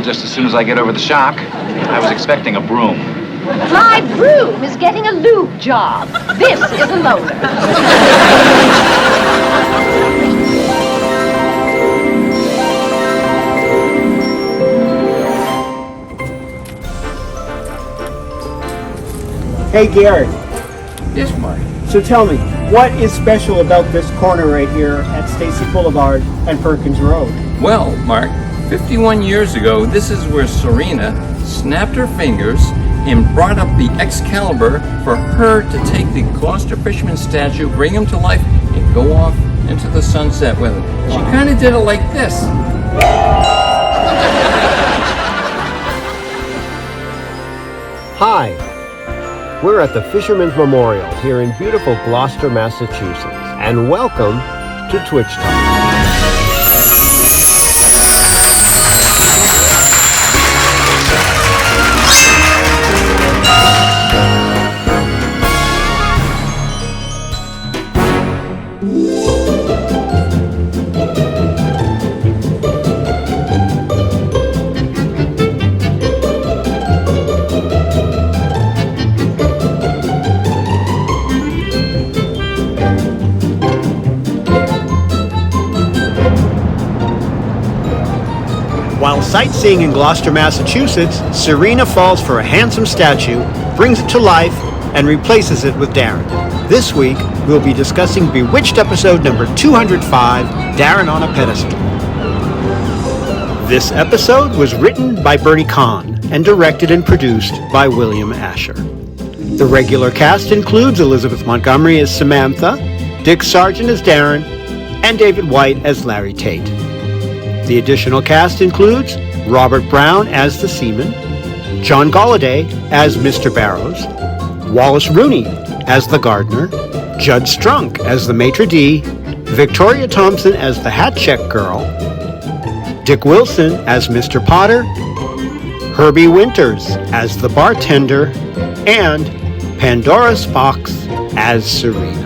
Just as soon as I get over the shock. I was expecting a broom. My broom is getting a lube job. This is a loader. Hey, Darrin. Yes, Mark. So tell me, what is special about this corner right here at Stacy Boulevard and Perkins Road? Well, Mark, 51 years ago, this is where Serena snapped her fingers and brought up the Excalibur for her to take the Gloucester fisherman statue, bring him to life, and go off into the sunset with him. She kind of did it like this. Hi, we're at the Fisherman's Memorial here in beautiful Gloucester, Massachusetts, and welcome to Twitch Talk. While sightseeing in Gloucester, Massachusetts, Serena falls for a handsome statue, brings it to life, and replaces it with Darrin. This week, we'll be discussing Bewitched episode number 205, Darrin on a Pedestal. This episode was written by Bernie Kahn and directed and produced by William Asher. The regular cast includes Elizabeth Montgomery as Samantha, Dick Sargent as Darrin, and David White as Larry Tate. The additional cast includes Robert Brown as the seaman, John Galladay as Mr. Barrows, Wallace Rooney as the gardener, Judd Strunk as the maitre d', Victoria Thompson as the hat check girl, Dick Wilson as Mr. Potter, Herbie Winters as the bartender, and Pandora Fox as Serena.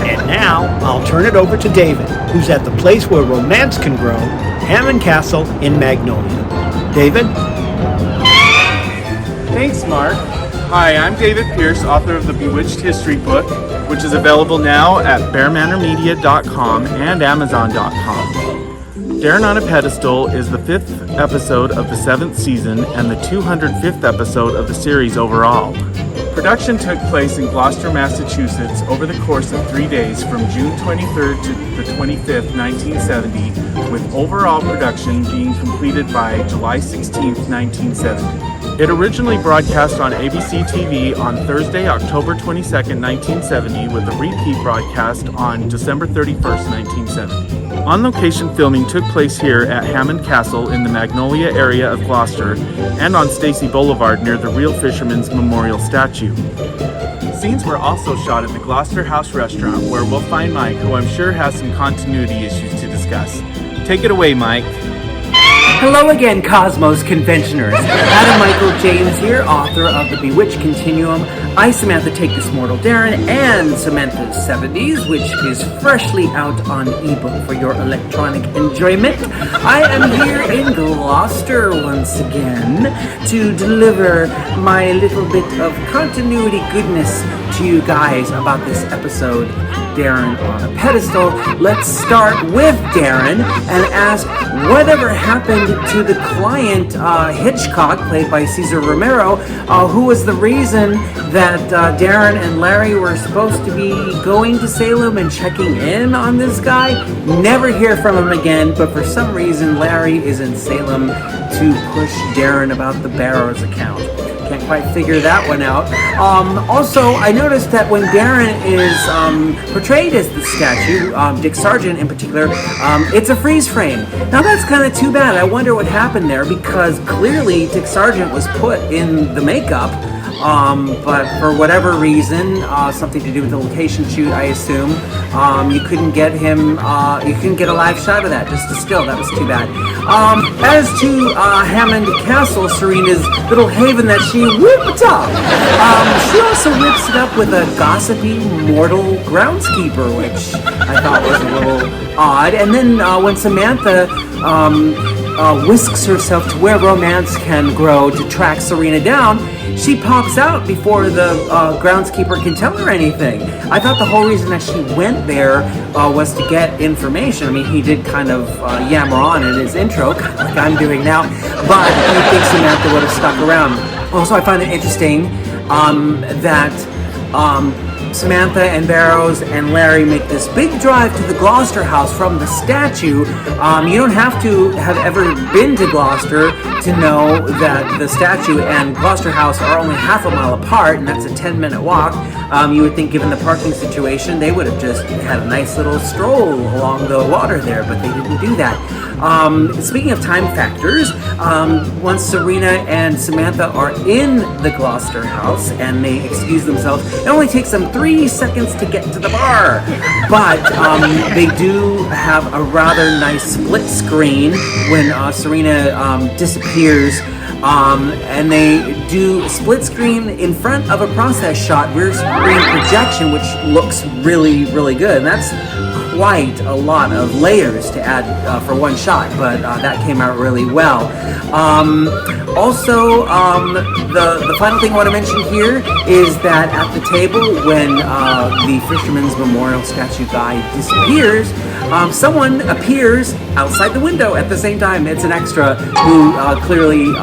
And now, I'll turn it over to David, who's at the place where romance can grow, Hammond Castle in Magnolia. David? Thanks, Mark. Hi, I'm David Pierce, author of the Bewitched history book, which is available now at bearmanormedia.com and amazon.com. Darrin on a Pedestal is the 5th episode of the 7th season and the 205th episode of the series overall. Production took place in Gloucester, Massachusetts over the course of 3 days from June 23rd to the 25th, 1970, with overall production being completed by July 16th, 1970. It originally broadcast on ABC TV on Thursday, October 22nd, 1970, with a repeat broadcast on December 31st, 1970. On-location filming took place here at Hammond Castle in the Magnolia area of Gloucester and on Stacy Boulevard near the Real Fisherman's Memorial statue. Scenes were also shot at the Gloucester House restaurant, where we'll find Mike, who I'm sure has some continuity issues to discuss. Take it away, Mike. Hello again, Cosmos Conventioners. Adam Michael James here, author of the Bewitched Continuum, I, Samantha, Take This Mortal Darrin, and Samantha's 70s, which is freshly out on ebook for your electronic enjoyment. I am here in Gloucester once again to deliver my little bit of continuity goodness to you guys about this episode, Darrin on a Pedestal. Let's start with Darrin and ask whatever happened to the client, Hitchcock, played by Cesar Romero, who was the reason that Darrin and Larry were supposed to be going to Salem and checking in on this guy. Never hear from him again, but for some reason Larry is in Salem to push Darrin about the Barrows account. Can't quite figure that one out. Also, I noticed that when Darrin is portrayed as the statue, Dick Sargent in particular, it's a freeze frame. Now that's kind of too bad. I wonder what happened there, because clearly Dick Sargent was put in the makeup but for whatever reason, something to do with the location shoot, I assume, you couldn't get him, you couldn't get a live shot of that, just a still. That was too bad. As to Hammond Castle, Serena's little haven that she whipped up, she also whips it up with a gossipy mortal groundskeeper, which I thought was a little odd. And then when Samantha whisks herself to where romance can grow to track Serena down, she pops out before the groundskeeper can tell her anything. I thought the whole reason that she went there was to get information. I mean, he did kind of yammer on in his intro, like I'm doing now, but I think Samantha would have stuck around. Also, I find it interesting that Samantha and Barrows and Larry make this big drive to the Gloucester house from the statue. You don't have to have ever been to Gloucester to know that the statue and Gloucester house are only half a mile apart, and that's a 10-minute walk. You would think, given the parking situation, they would have just had a nice little stroll along the water there, but they didn't do that. Speaking of time factors, once Serena and Samantha are in the Gloucester house and they excuse themselves, it only takes them 3 seconds to get to the bar. But they do have a rather nice split screen when Serena disappears. And they do split screen in front of a process shot, rear screen projection, which looks really, really good. And that's quite a lot of layers to add for one shot, but that came out really well. Also, the final thing I want to mention here is that at the table, when the Fisherman's Memorial statue guy disappears, someone appears outside the window at the same time. It's an extra who clearly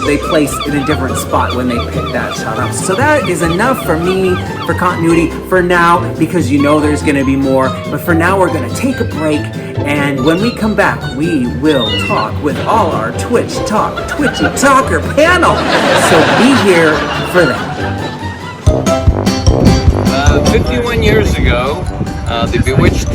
they place in a different spot when they pick that shot up. So that is enough for me for continuity for now, because you know there's going to be more. But for now, we're going to take a break, and when we come back, we will talk with all our Twitchy Talker panel. So be here for that. 51 years ago, the Bewitched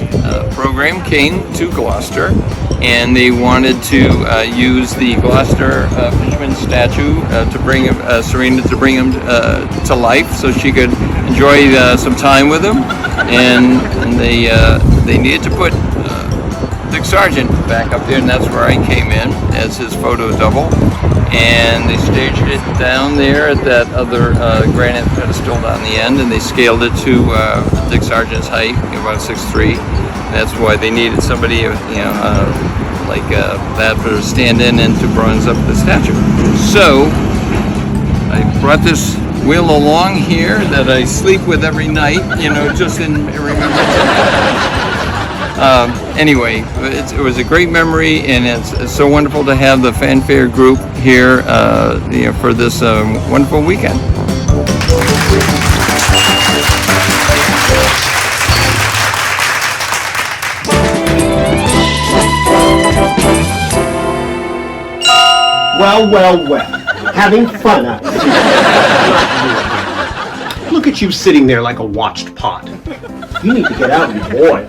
program came to Gloucester, and they wanted to use the Gloucester fisherman statue to bring Serena, to bring him to life, so she could enjoy some time with him. And they needed to put Dick Sargent back up there, and that's where I came in as his photo double. And they staged it down there at that other granite pedestal down the end, and they scaled it to Dick Sargent's height, about 6'3". That's why they needed somebody, like that for stand-in and to bronze up the statue. So I brought this wheel along here that I sleep with every night, just in remembrance. Anyway, it was a great memory, and it's so wonderful to have the fanfare group here, for this wonderful weekend. Well. Having fun out there. Look at you sitting there like a watched pot. You need to get out and boil.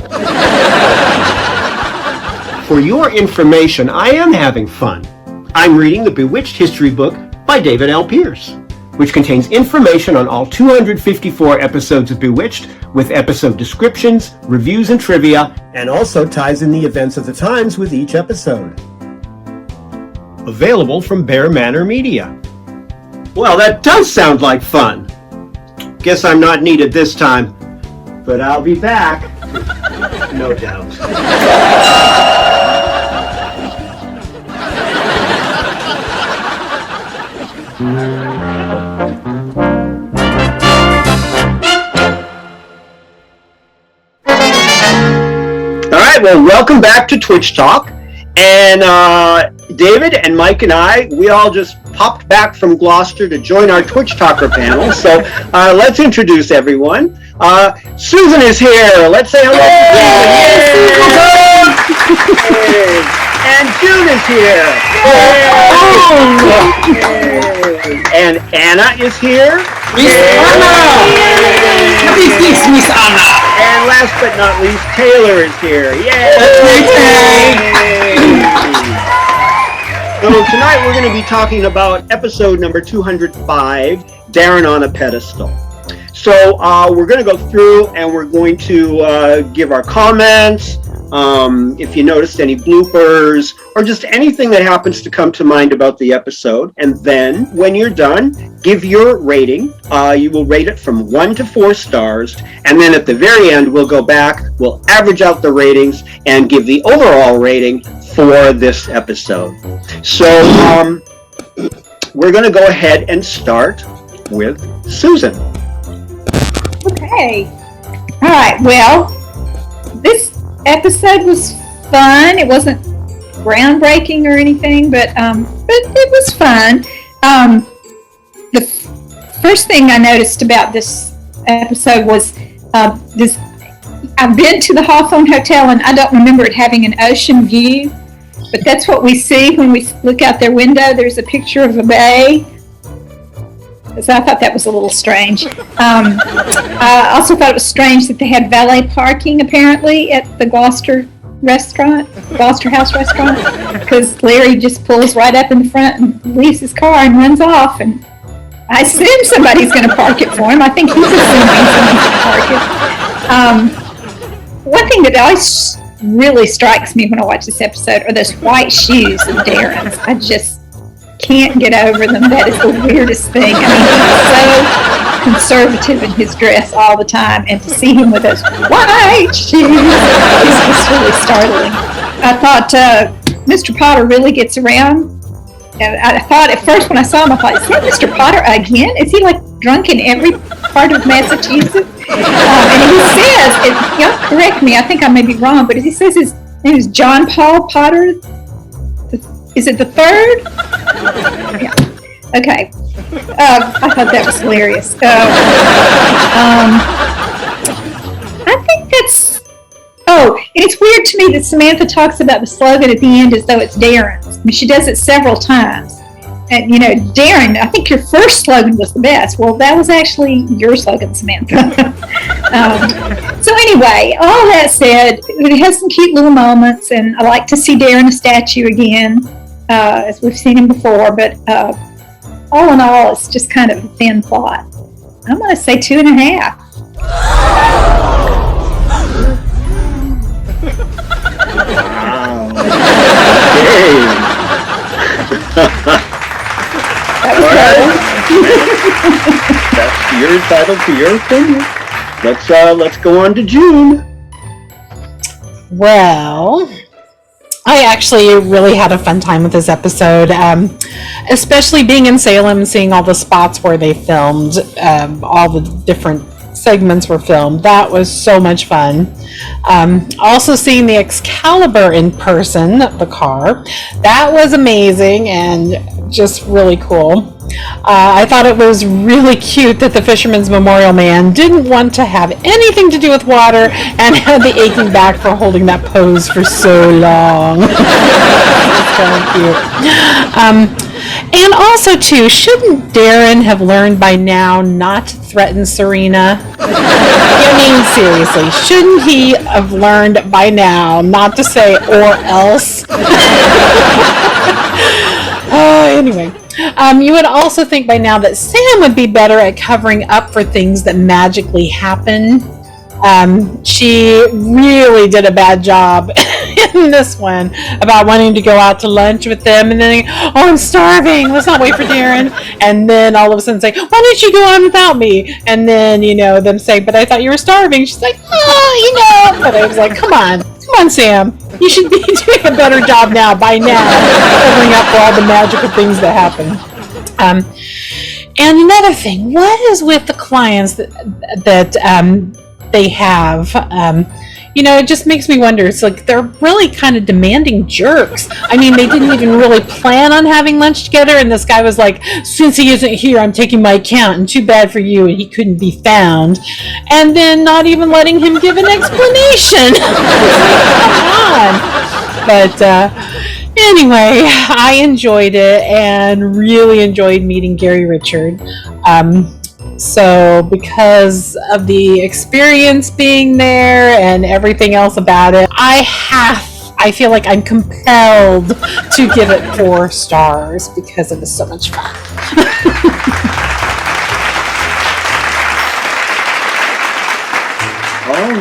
For your information, I am having fun. I'm reading the Bewitched history book by David L. Pierce, which contains information on all 254 episodes of Bewitched, with episode descriptions, reviews, and trivia, and also ties in the events of the times with each episode. Available from Bear Manor Media. Well, that does sound like fun. Guess I'm not needed this time, but I'll be back. No doubt. All right, well, welcome back to Twitch Talk. And David and Mike and I, we all just popped back from Gloucester to join our Twitch Talker panel. So let's introduce everyone. Susan is here. Let's say hello to Susan. And June is here. And Anna is here. Miss Anna! Miss Anna! And last but not least, Taylor is here. Yay! So tonight we're going to be talking about episode number 205, Darrin on a Pedestal. So we're going to go through and we're going to give our comments. If you noticed any bloopers or just anything that happens to come to mind about the episode. And then when you're done, give your rating. You will rate it from 1 to 4 stars. And then at the very end, we'll go back, we'll average out the ratings and give the overall rating for this episode. So we're going to go ahead and start with Susan. Okay. All right. Well, this episode was fun. It wasn't groundbreaking or anything, but it was fun. The first thing I noticed about this episode was this. I've been to the Hawthorne Hotel, and I don't remember it having an ocean view, but that's what we see when we look out their window. There's a picture of a bay. So I thought that was a little strange. I also thought it was strange that they had valet parking apparently at the Gloucester House restaurant, because Larry just pulls right up in the front and leaves his car and runs off. And I assume somebody's going to park it for him. I think he's assuming somebody's going to park it. One thing that always really strikes me when I watch this episode are those white shoes of Darrin's. I just can't get over them. That is the weirdest thing. I mean, he's so conservative in his dress all the time, and to see him with those white shoes is just really startling. I thought Mr. Potter really gets around. And I thought at first when I saw him, I thought, is that Mr. Potter again? Is he like drunk in every part of Massachusetts? And he says, y'all correct me, I think I may be wrong, but he says his name is John Paul Potter. Is it the third? Yeah. Okay. I thought that was hilarious. I think that's... Oh, and it's weird to me that Samantha talks about the slogan at the end as though it's Darrin's. I mean, she does it several times. And, you know, Darrin, I think your first slogan was the best. Well, that was actually your slogan, Samantha. So anyway, all that said, it has some cute little moments, and I like to see Darrin a statue again, as we've seen him before, but all in all, it's just kind of a thin plot. I'm going to say 2.5. Wow. That's you're entitled to your opinion. Let's go on to June. Well, I actually really had a fun time with this episode, especially being in Salem, seeing all the spots where they filmed, all the different segments were filmed. That was so much fun. Also seeing the Excalibur in person, the car, that was amazing and just really cool. I thought it was really cute that the Fisherman's Memorial Man didn't want to have anything to do with water and had the aching back for holding that pose for so long. It's kind of cute. And also, too, shouldn't Darrin have learned by now not to threaten Serena? I mean, seriously, shouldn't he have learned by now not to say "or else"? Anyway. You would also think by now that Sam would be better at covering up for things that magically happen. She really did a bad job in this one about wanting to go out to lunch with them and then, oh, I'm starving, let's not wait for Darrin. And then all of a sudden say, why didn't you go on without me? And then, you know, them say, but I thought you were starving. She's like, oh, you know. But I was like, come on, Sam. You should be doing a better job now, by now, covering up for all the magical things that happen. And another thing, what is with the clients that they have? You know, it just makes me wonder. It's like they're really kind of demanding jerks. I mean, they didn't even really plan on having lunch together, and this guy was like, since he isn't here, I'm taking my account, and too bad for you, and he couldn't be found. And then not even letting him give an explanation. Come on. But anyway, I enjoyed it and really enjoyed meeting Gary Richard. So because of the experience being there and everything else about it, I feel like I'm compelled to give it 4 stars because it was so much fun.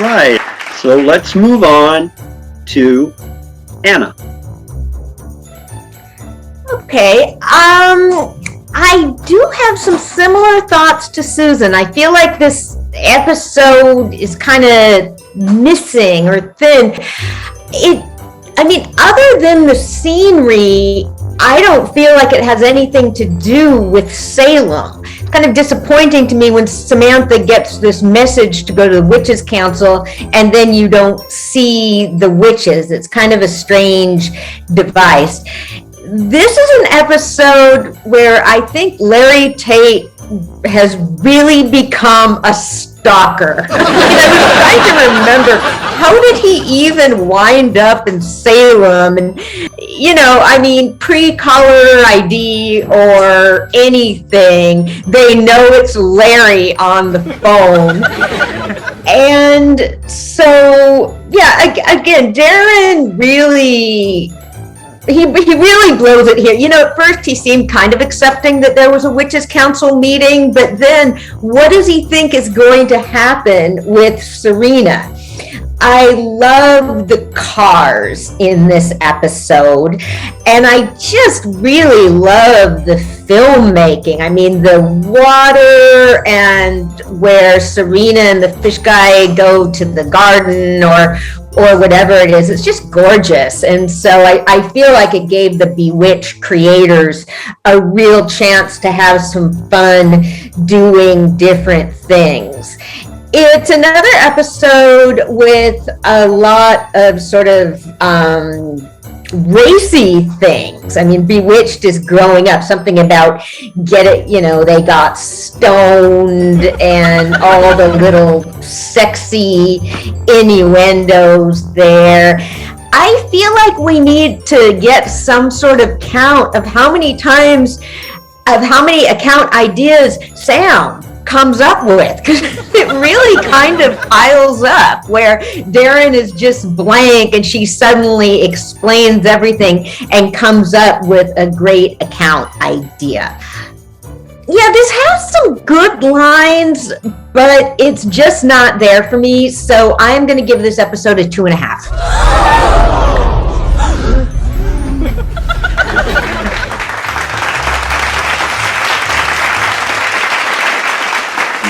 right. So let's move on to Anna. Okay. I do have some similar thoughts to Susan. I feel like this episode is kind of missing or thin. Other than the scenery, I don't feel like it has anything to do with Salem. It's kind of disappointing to me when Samantha gets this message to go to the Witches' Council and then you don't see the witches. It's kind of a strange device. This is an episode where I think Larry Tate has really become a stalker. I was trying to remember, how did he even wind up in Salem? And, pre-caller ID or anything, they know it's Larry on the phone. And so, again, Darrin really... He really blows it here. At first he seemed kind of accepting that there was a Witches' Council meeting, but then what does he think is going to happen with Serena? I love the cars in this episode, and I just really love the filmmaking. I mean, the water and where Serena and the fish guy go to the garden or whatever it is, it's just gorgeous. And so I feel like it gave the Bewitched creators a real chance to have some fun doing different things. It's another episode with a lot of sort of racy things. I mean, Bewitched is growing up, something about they got stoned and all the little sexy innuendos there. I feel like we need to get some sort of count of how many account ideas Sam comes up with, because it really kind of piles up where Darrin is just blank and she suddenly explains everything and comes up with a great account idea. Yeah, this has some good lines, but it's just not there for me, so I'm going to give this episode a 2.5.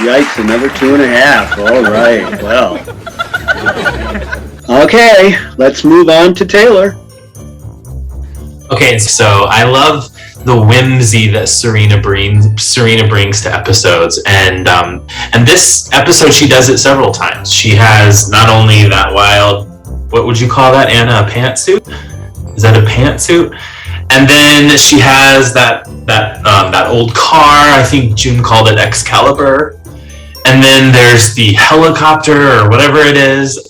Yikes, another 2.5. All right, well. Okay, let's move on to Taylor. Okay, so I love the whimsy that Serena brings to episodes, and this episode she does it several times. She has not only that wild, what would you call that, Anna, a pantsuit? Is that a pantsuit? And then she has that old car. I think June called it Excalibur. And then there's the helicopter or whatever it is.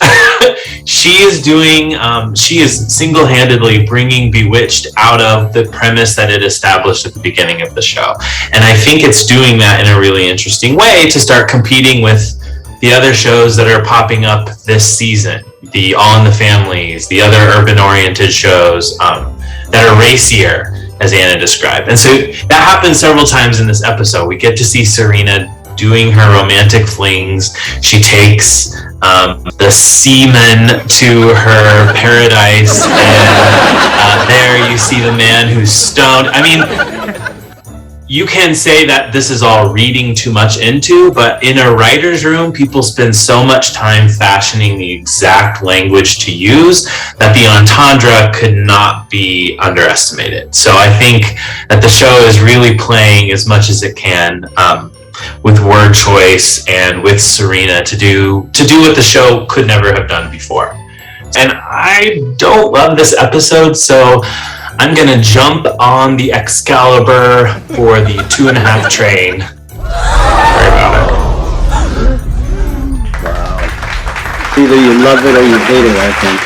She is single-handedly bringing Bewitched out of the premise that it established at the beginning of the show. And I think it's doing that in a really interesting way to start competing with the other shows that are popping up this season. The All in the Families, the other urban-oriented shows that are racier, as Anna described. And so that happens several times in this episode. We get to see Serena doing her romantic flings. She takes the seaman to her paradise, and there you see the man who's stoned. I mean, you can say that this is all reading too much into, but in a writer's room, people spend so much time fashioning the exact language to use that the entendre could not be underestimated. So I think that the show is really playing as much as it can with word choice and with Serena to do what the show could never have done before. And I don't love this episode, so I'm gonna jump on the Excalibur for the 2.5 train. Sorry about it. Wow. Either you love it or you hate it, I think.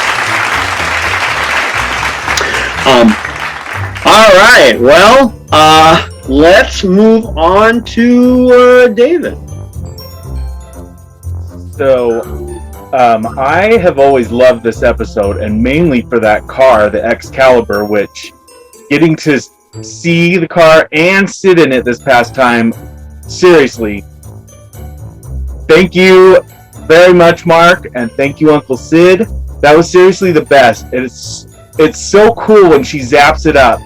All right. Well, let's move on to David. So, I have always loved this episode, and mainly for that car, the Excalibur, which getting to see the car and sit in it this past time, seriously, thank you very much, Mark, and thank you, Uncle Sid. That was seriously the best. It's so cool when she zaps it up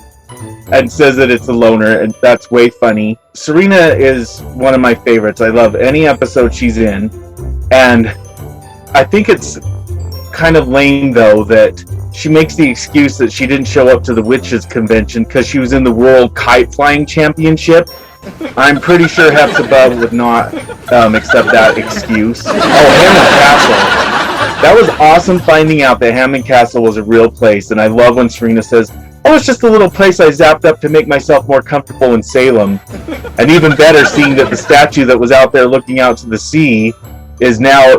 and says that it's a loner, and that's way funny. Serena is one of my favorites. I love any episode she's in, and I think it's kind of lame, though, that she makes the excuse that she didn't show up to the Witches Convention because she was in the World Kite Flying Championship. I'm pretty sure Hepzibah would not accept that excuse. Oh, Hammond Castle. That was awesome finding out that Hammond Castle was a real place, and I love when Serena says, oh, it's just a little place I zapped up to make myself more comfortable in Salem. And even better, seeing that the statue that was out there looking out to the sea is now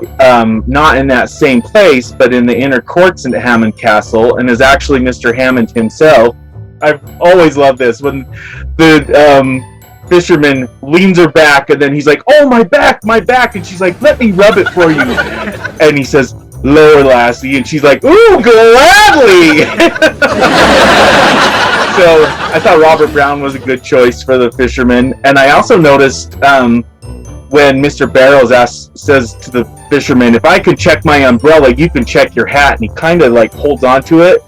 not in that same place, but in the inner courts in Hammond Castle, and is actually Mr. Hammond himself. I've always loved this, when the fisherman leans her back, and then he's like, oh, my back, and she's like, let me rub it for you. And he says, lower, lassie, and she's like, ooh, gladly! So I thought Robert Brown was a good choice for the fisherman, and I also noticed when Mr. Barrows says to the fisherman, if I could check my umbrella, you can check your hat, and he kind of like holds on to it.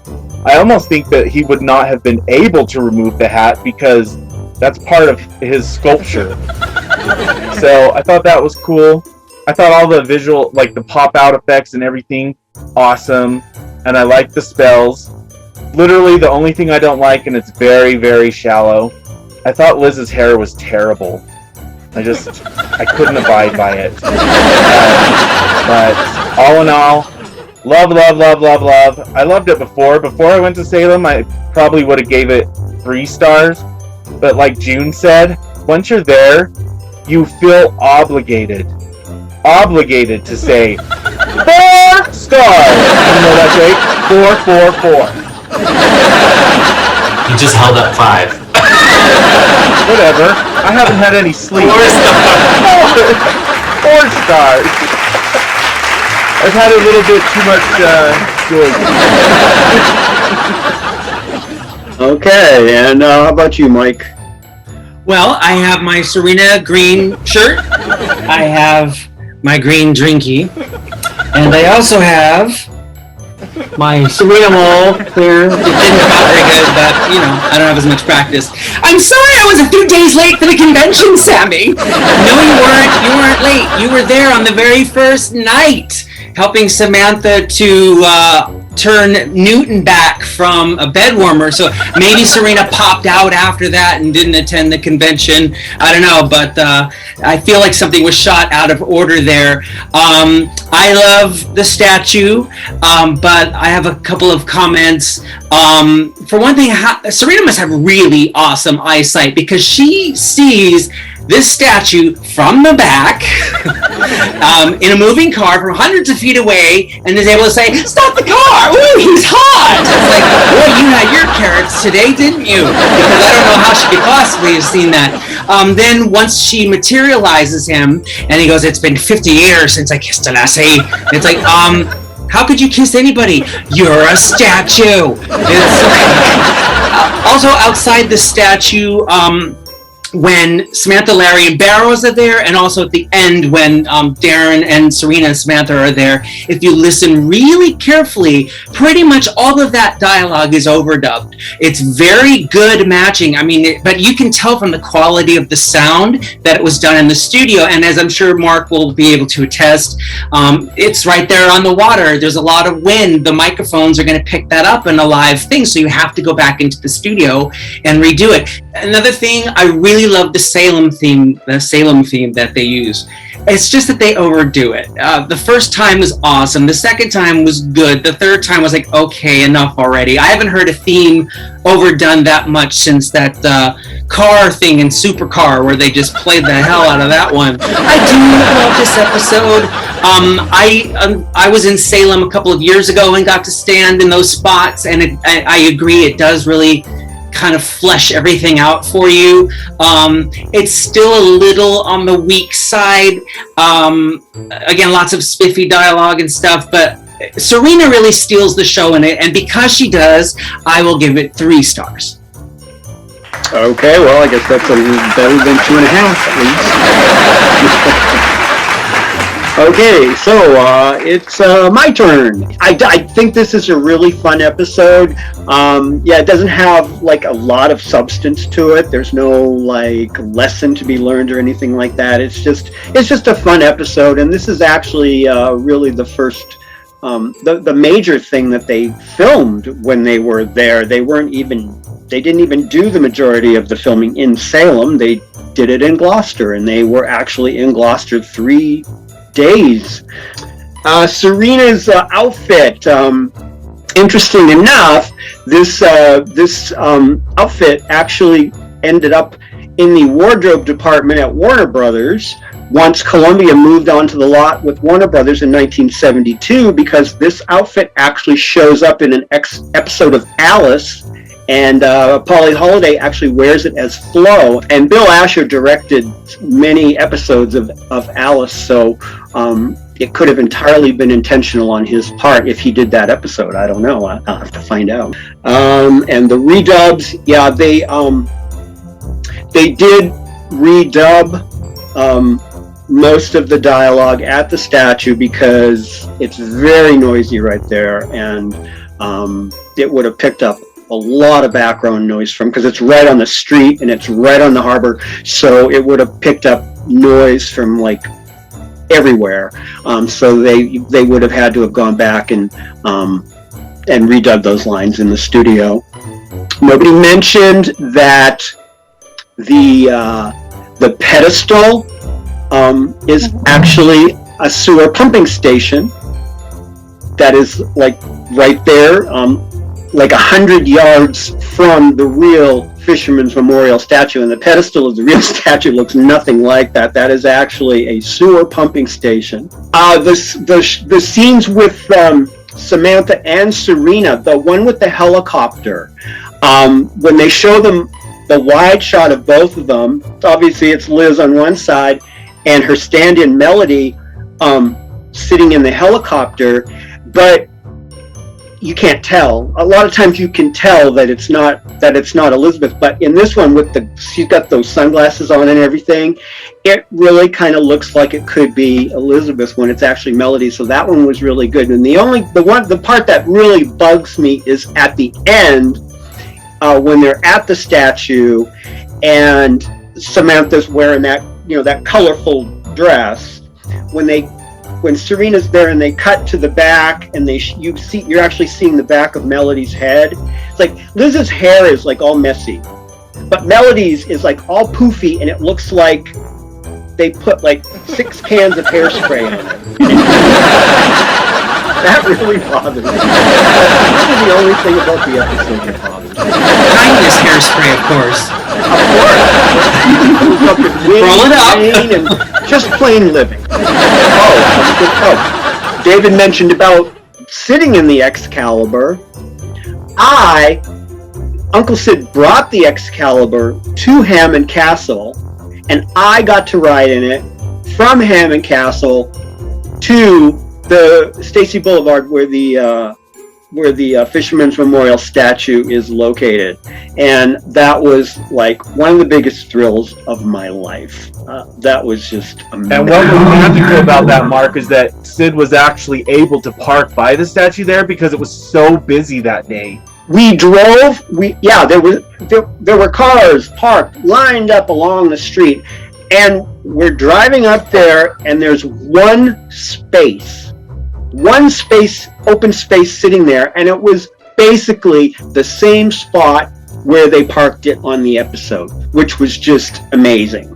I almost think that he would not have been able to remove the hat because that's part of his sculpture. So I thought that was cool. I thought all the visual, like the pop-out effects and everything, awesome. And I like the spells. Literally the only thing I don't like, and it's very, very shallow, I thought Liz's hair was terrible. I couldn't abide by it. But all in all, love. I loved it before. Before I went to Salem, I probably would have gave it 3 stars. But like June said, once you're there, you feel obligated to say 4 stars. You know that's right? 4. You just held up 5. Whatever. I haven't had any sleep. 4 stars. I've had a little bit too much good. Okay, and how about you, Mike? Well, I have my Serena green shirt. I have my green drinky. And I also have my Serena mole here. It didn't come out very good, but, I don't have as much practice. I'm sorry I was a few days late for the convention, Sammy. No, you weren't. You weren't late. You were there on the very first night, helping Samantha to turn Newton back from a bed warmer. So maybe Serena popped out after that and didn't attend the convention. I don't know, but I feel like something was shot out of order there. I love the statue, but I have a couple of comments. For one thing, Serena must have really awesome eyesight because she sees this statue from the back in a moving car from hundreds of feet away and is able to say, stop the car! Ooh, he's hot! It's like, boy, you had your carrots today, didn't you? Because I don't know how she could possibly have seen that. Then once she materializes him and he goes, it's been 50 years since I kissed a lassie. It's like, how could you kiss anybody? You're a statue! Also, outside the statue, when Samantha, Larry, and Barrows are there, and also at the end when Darrin and Serena and Samantha are there, if you listen really carefully, pretty much all of that dialogue is overdubbed. It's very good matching. I mean, but you can tell from the quality of the sound that it was done in the studio, and as I'm sure Mark will be able to attest, it's right there on the water. There's a lot of wind. The microphones are going to pick that up in a live thing, so you have to go back into the studio and redo it. Another thing, I really love the Salem theme that they use. It's just that they overdo it. The first time was awesome. The second time was good. The third time was like, okay, enough already. I haven't heard a theme overdone that much since that car thing in Supercar where they just played the hell out of that one. I do love this episode. I was in Salem a couple of years ago and got to stand in those spots, and I agree, it does really kind of flesh everything out for you. It's still a little on the weak side. Again, lots of spiffy dialogue and stuff, but Serena really steals the show in it, and because she does, I will give it 3 stars. Okay, well, I guess that's a little better than 2.5, at Okay, so it's my turn. I think this is a really fun episode. It doesn't have like a lot of substance to it. There's no like lesson to be learned or anything like that. It's just a fun episode, and this is actually really the first. The major thing that they filmed when they were there. They didn't even do the majority of the filming in Salem. They did it in Gloucester, and they were actually in Gloucester 3 days. Serena's outfit, interesting enough, this outfit actually ended up in the wardrobe department at Warner Brothers once Columbia moved onto the lot with Warner Brothers in 1972, because this outfit actually shows up in an episode of Alice, and Polly Holiday actually wears it as Flo. And Bill Asher directed many episodes of Alice, so it could have entirely been intentional on his part if he did that episode. I don't know. I'll have to find out. And the redubs, yeah, they did redub most of the dialogue at the statue because it's very noisy right there, and it would have picked up a lot of background noise because it's right on the street and it's right on the harbor, so it would have picked up noise from like everywhere. So they would have had to have gone back and redubbed those lines in the studio. Nobody mentioned that the Pedestal is actually a sewer pumping station that is like right there, like 100 yards from the real Fisherman's Memorial statue, and the pedestal of the real statue looks nothing like that. That is actually a sewer pumping station. The scenes with Samantha and Serena, the one with the helicopter, when they show them the wide shot of both of them, obviously it's Liz on one side and her stand-in Melody sitting in the helicopter, but you can't tell. A lot of times you can tell that it's not Elizabeth, but in this one she's got those sunglasses on and everything, it really kind of looks like it could be Elizabeth when it's actually Melody. So that one was really good. And the part that really bugs me is at the end, when they're at the statue and Samantha's wearing that colorful dress. When Serena's there and they cut to the back and you're actually seeing the back of Melody's head. It's like Liz's hair is like all messy, but Melody's is like all poofy, and it looks like they put like 6 cans of hairspray on it. That really bothers me. This is the only thing about the episode that bothers me. Kindness hairspray, of course. Roll it up. And just plain living. David mentioned about sitting in the Excalibur. Uncle Sid brought the Excalibur to Hammond Castle, and I got to ride in it from Hammond Castle to the Stacy Boulevard where the Fisherman's Memorial statue is located, and that was like one of the biggest thrills of my life. That was just amazing. And what was magical about that, Mark, is that Sid was actually able to park by the statue there because it was so busy that day. We drove. There were cars parked, lined up along the street, and we're driving up there, and there's one open space sitting there, and it was basically the same spot where they parked it on the episode, which was just amazing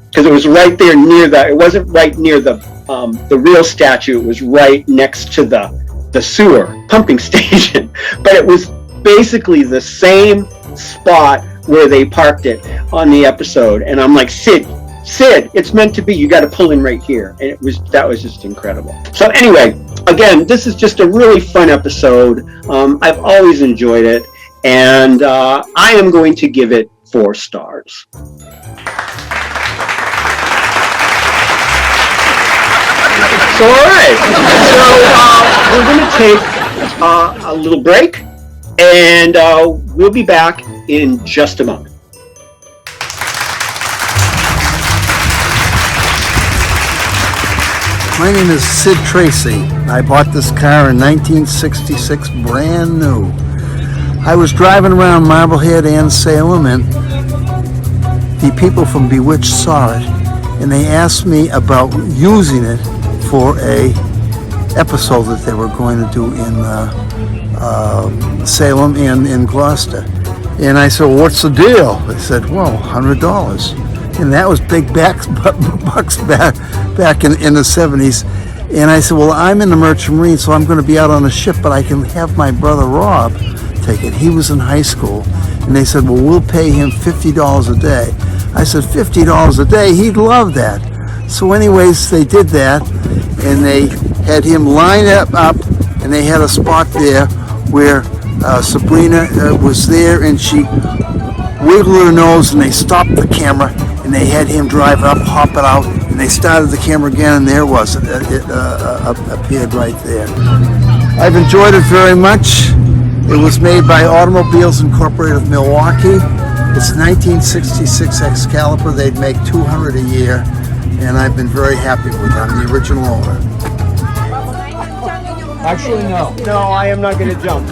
because it was right there near it wasn't right near the real statue, it was right next to the sewer pumping station, but it was basically the same spot where they parked it on the episode. And I'm like, Sid, it's meant to be. You got to pull in right here. And that was just incredible. So anyway, again, this is just a really fun episode. I've always enjoyed it, and I am going to give it 4 stars. So all right, so we're going to take a little break, and we'll be back in just a moment. My name is Sid Tracy. I bought this car in 1966, brand new. I was driving around Marblehead and Salem, and the people from Bewitched saw it, and they asked me about using it for a episode that they were going to do in Salem and in Gloucester. And I said, well, what's the deal? They said, well, $100. And that was big bucks back in the 70s. And I said, well, I'm in the Merchant Marine, so I'm going to be out on a ship, but I can have my brother Rob take it. He was in high school. And they said, well, we'll pay him $50 a day. I said, $50 a day? He'd love that. So anyways, they did that, and they had him line up, and they had a spot there where Sabrina was there, and she wiggled her nose, and they stopped the camera, and they had him drive up, hop it out, and they started the camera again, and there it was. It appeared right there. I've enjoyed it very much. It was made by Automobiles Incorporated of Milwaukee. It's 1966 Excalibur. They'd make 200 a year, and I've been very happy with it. I'm the original owner. Actually, no. No, I am not going to jump.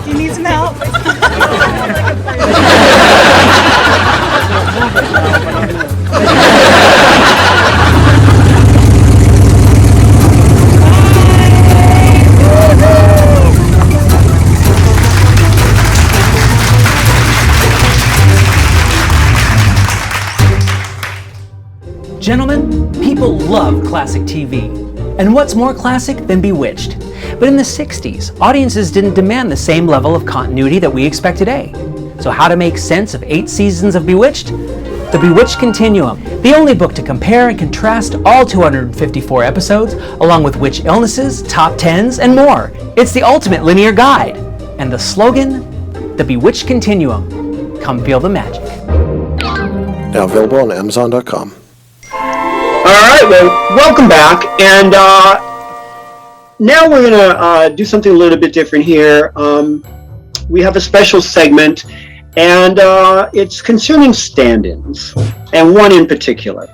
Do you need some help? Gentlemen, people love classic TV. And what's more classic than Bewitched? But in the 60s, audiences didn't demand the same level of continuity that we expect today. So how to make sense of 8 seasons of Bewitched? The Bewitched Continuum, the only book to compare and contrast all 254 episodes, along with witch illnesses, top 10s, and more. It's the ultimate linear guide. And the slogan? The Bewitched Continuum. Come feel the magic. Now available on Amazon.com. All right, well, welcome back. And now we're going to do something a little bit different here. We have a special segment, and it's concerning stand-ins, and one in particular.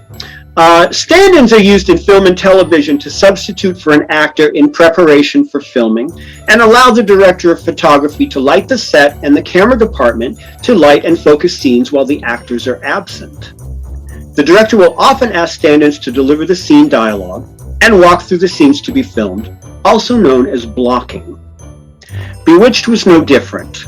Stand-ins are used in film and television to substitute for an actor in preparation for filming and allow the director of photography to light the set and the camera department to light and focus scenes while the actors are absent. The director will often ask stand-ins to deliver the scene dialogue and walk through the scenes to be filmed, also known as blocking. Bewitched was no different.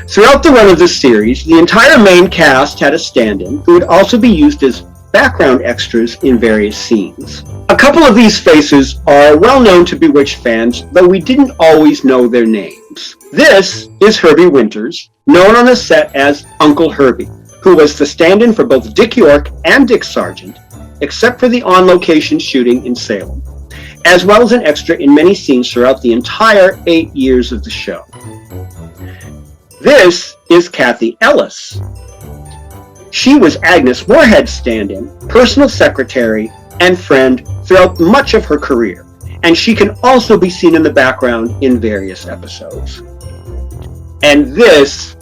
Throughout the run of this series, the entire main cast had a stand-in who would also be used as background extras in various scenes. A couple of these faces are well known to Bewitched fans, though we didn't always know their names. This is Herbie Winters, known on the set as Uncle Herbie, who was the stand-in for both Dick York and Dick Sargent, except for the on-location shooting in Salem, as well as an extra in many scenes throughout the entire 8 years of the show. This is Kathy Ellis. She was Agnes Moorehead's stand-in, personal secretary, and friend throughout much of her career, and she can also be seen in the background in various episodes. And this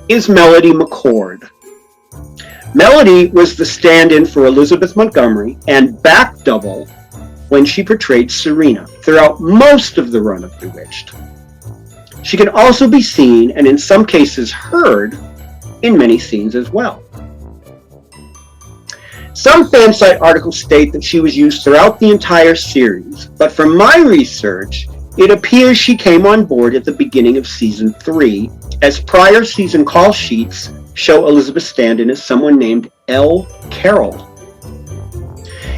is Melody McCord. Melody was the stand-in for Elizabeth Montgomery and back double when she portrayed Serena throughout most of the run of Bewitched. She can also be seen, and in some cases heard, in many scenes as well. Some fan site articles state that she was used throughout the entire series, but from my research, it appears she came on board at the beginning of season 3, as prior season call sheets show Elizabeth stand-in as someone named L. Carroll.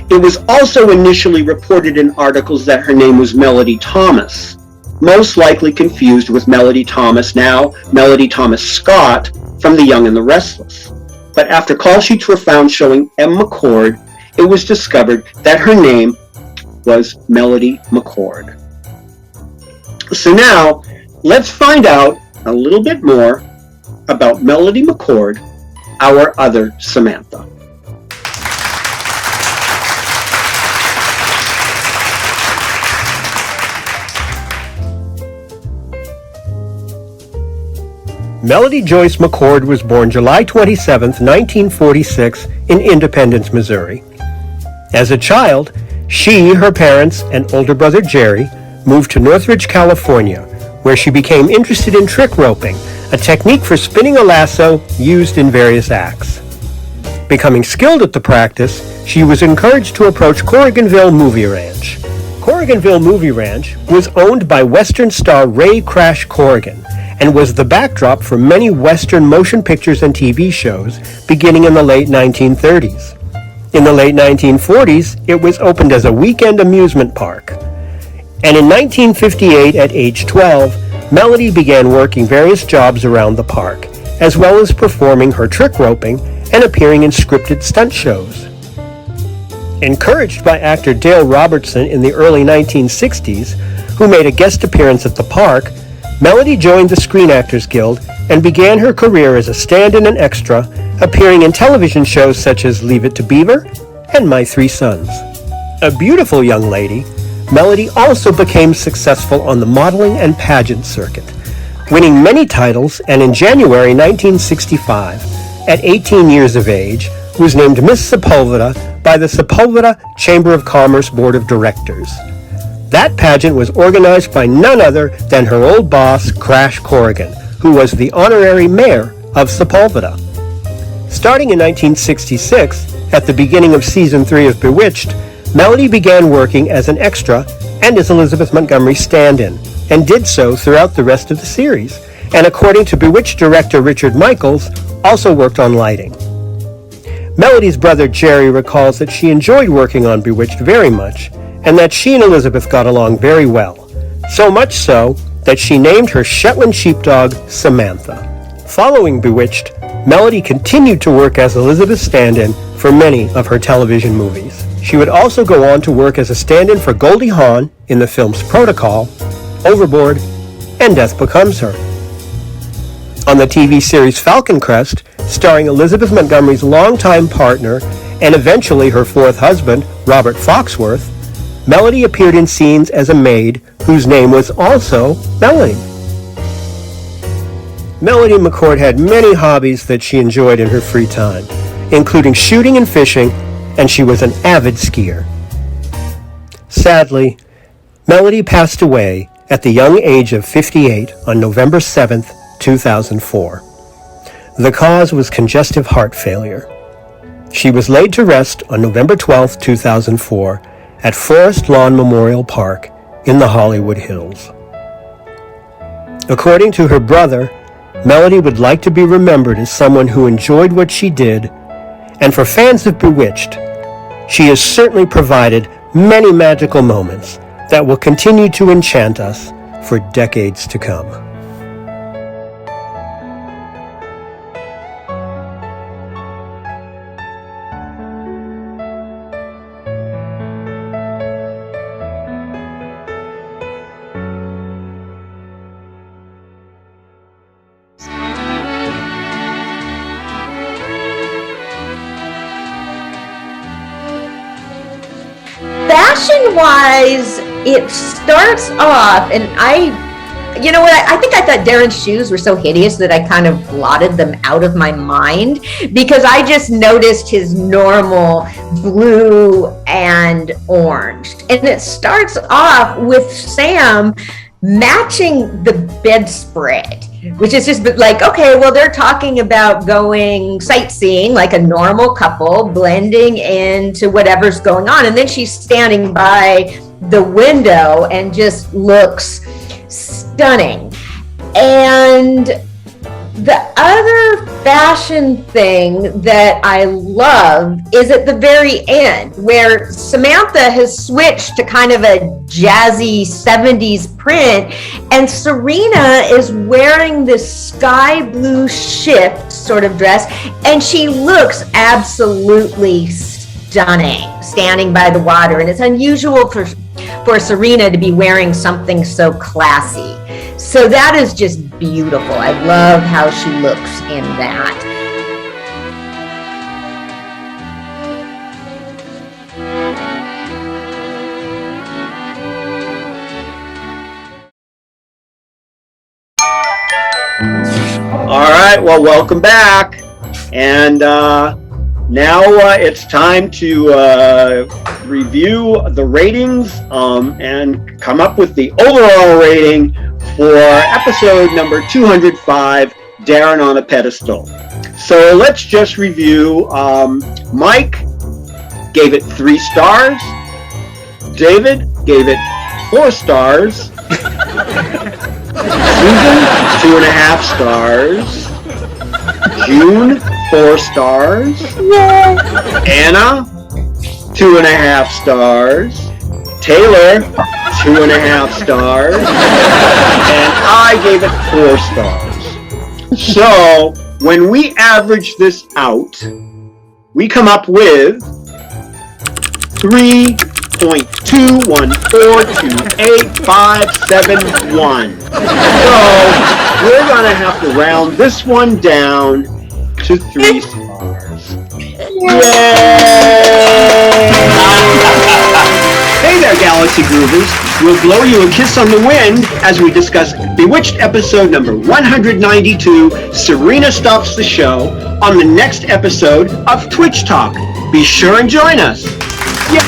It was also initially reported in articles that her name was Melody Thomas, most likely confused with Melody Thomas, now Melody Thomas Scott, from The Young and the Restless. But after call sheets were found showing M. McCord, it was discovered that her name was Melody McCord. So now, let's find out a little bit more about Melody McCord, our other Samantha. Melody Joyce McCORD was born July 27, 1946, in Independence, Missouri. As a child, she, her parents, and older brother Jerry moved to Northridge, California, where she became interested in trick roping, a technique for spinning a lasso used in various acts. Becoming skilled at the practice, she was encouraged to approach Corriganville Movie Ranch. Corriganville Movie Ranch was owned by Western star Ray Crash Corrigan and was the backdrop for many Western motion pictures and TV shows beginning in the late 1930s. In the late 1940s, it was opened as a weekend amusement park. And in 1958, at age 12, Melody began working various jobs around the park, as well as performing her trick roping and appearing in scripted stunt shows. Encouraged by actor Dale Robertson in the early 1960s, who made a guest appearance at the park, Melody joined the Screen Actors Guild and began her career as a stand-in and extra, appearing in television shows such as Leave It to Beaver and My Three Sons. A beautiful young lady, Melody also became successful on the modeling and pageant circuit, winning many titles, and in January 1965, at 18 years of age, was named Miss Sepulveda by the Sepulveda Chamber of Commerce Board of Directors. That pageant was organized by none other than her old boss, Crash Corrigan, who was the honorary mayor of Sepulveda. Starting in 1966, at the beginning of season 3 of Bewitched, Melody began working as an extra and as Elizabeth Montgomery's stand-in, and did so throughout the rest of the series, and according to Bewitched director Richard Michaels, also worked on lighting. Melody's brother Jerry recalls that she enjoyed working on Bewitched very much, and that she and Elizabeth got along very well, so much so that she named her Shetland sheepdog Samantha. Following Bewitched, Melody continued to work as Elizabeth's stand-in for many of her television movies. She would also go on to work as a stand-in for Goldie Hawn in the films Protocol, Overboard, and Death Becomes Her. On the TV series Falcon Crest, starring Elizabeth Montgomery's longtime partner and eventually her fourth husband, Robert Foxworth, Melody appeared in scenes as a maid whose name was also Melody. Melody McCORD had many hobbies that she enjoyed in her free time, including shooting and fishing, and she was an avid skier. Sadly, Melody passed away at the young age of 58 on November 7th, 2004. The cause was congestive heart failure. She was laid to rest on November 12th, 2004, at Forest Lawn Memorial Park in the Hollywood Hills. According to her brother, Melody would like to be remembered as someone who enjoyed what she did, and for fans of Bewitched, she has certainly provided many magical moments that will continue to enchant us for decades to come. Fashion-wise, it starts off, and you know what, I think I thought Darrin's shoes were so hideous that I kind of blotted them out of my mind, because I just noticed his normal blue and orange. And it starts off with Sam matching the bedspread, which is just like, okay, well, they're talking about going sightseeing like a normal couple, blending into whatever's going on. And then she's standing by the window and just looks stunning. And the other fashion thing that I love is at the very end, where Samantha has switched to kind of a jazzy 70s print, and Serena is wearing this sky blue shift sort of dress, and she looks absolutely stunning standing by the water. And it's unusual for Serena to be wearing something so classy. So that is just beautiful. I love how she looks in that. All right, well, welcome back. And now it's time to review the ratings and come up with the overall rating for episode number 205, Darrin on a Pedestal. So let's just review. Mike gave it 3 stars. David gave it 4 stars. Susan, 2.5 stars. June, 4 stars. Anna, 2.5 stars. Taylor, 2.5 stars. And I gave it 4 stars. So when we average this out, we come up with 3.2142857. So we're going to have to round this one down to 3 stars. Yay! Hey there, Galaxy Groovers. We'll blow you a kiss on the wind as we discuss Bewitched episode number 192, Serena Stops the Show, on the next episode of Twitch Talk. Be sure and join us. Yay!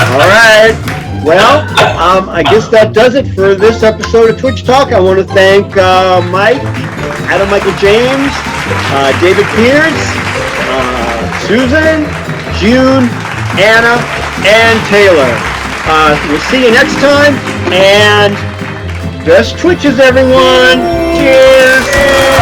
All right. Well, I guess that does it for this episode of Twitch Talk. I want to thank Mike, Adam Michael James, David Pierce, Susan, June, Anna, and Taylor. We'll see you next time, and best Twitches, everyone. Cheers.